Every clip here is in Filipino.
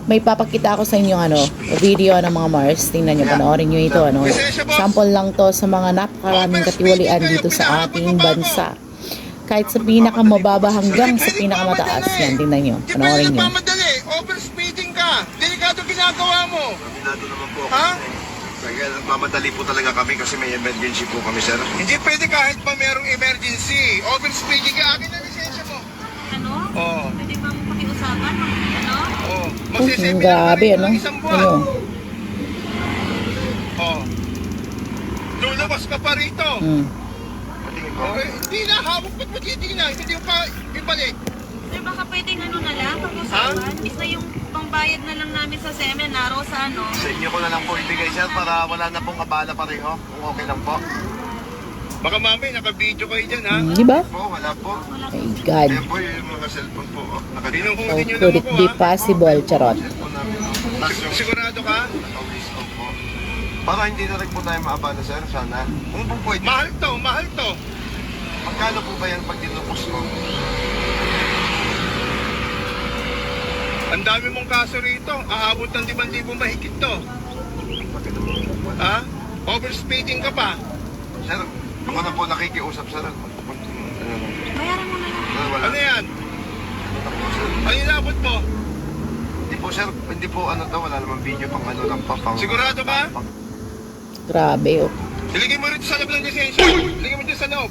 May papakita ako sa inyo video ng mga Mars. Tingnan nyo, panoorin nyo ito. Sample lang to sa mga napakaraming katiwalian dito sa ating bansa. Kahit sa pinakamababa hanggang sa pinakamataas. Yan, tingnan nyo, panoorin nyo. Overspeeding ka. Delikado ginagawa mo. Delikado naman po. Ha? Kaya mamadali po talaga kami kasi may emergency po kami, sir. Hindi pwede kahit pa merong emergency. Overspeeding ka. Akin na lisensya mo. Ano? Oo. Pwede ba pakiusapan? Ano? Oo. Grabe, ano? Isang buwan. Ano? Oo. Lulabas ka pa rito. Patingin ko. Okay. Hindi na. Hawak ba't matitingnan? Hindi yung pa ibalik. Sir, baka pwedeng ano na lang, pag-usapan? Is na yung pangbayad na lang namin sa seminaro sa ano? Sa inyo ko na lang po ibigay, sir, para wala na pong abala pareho. Kung okay lang po. Baka mami, naka-video kayo dyan, ha? Di ba? Po, wala po. My God. Kaya po yung mga cellphone po. How Binuhuli nyo could lang it ako, be ha? possible, charot? Cellphone namin. Sigurado ka? Always on po. Para hindi na rin po tayo maabala, sir, sana. Kung po pwede. Mahal to, mahal to. Magkano po ba yan pag dinupos ko? Ang dami mong kaso rito. Aabot ng 5,000 mahigit to. Bakit naman po? Ha? Overspeeding ka pa. Sir, ako na po nakikiusap, sir. Bayaran mo na lang. Sir, wala. Ano yan? Ano na po, sir? Ano inabot mo? Hindi po, sir. Hindi po ano to. Wala namang video pang ano lang pa. Pang, Sigurado ka? Grabe, oh. Iligay mo rito sa loob ng lisensya. Iligay mo dito sa loob.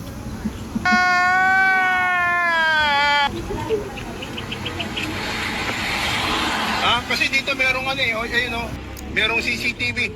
Kasi dito merong ano eh. Ayun oh. Merong CCTV.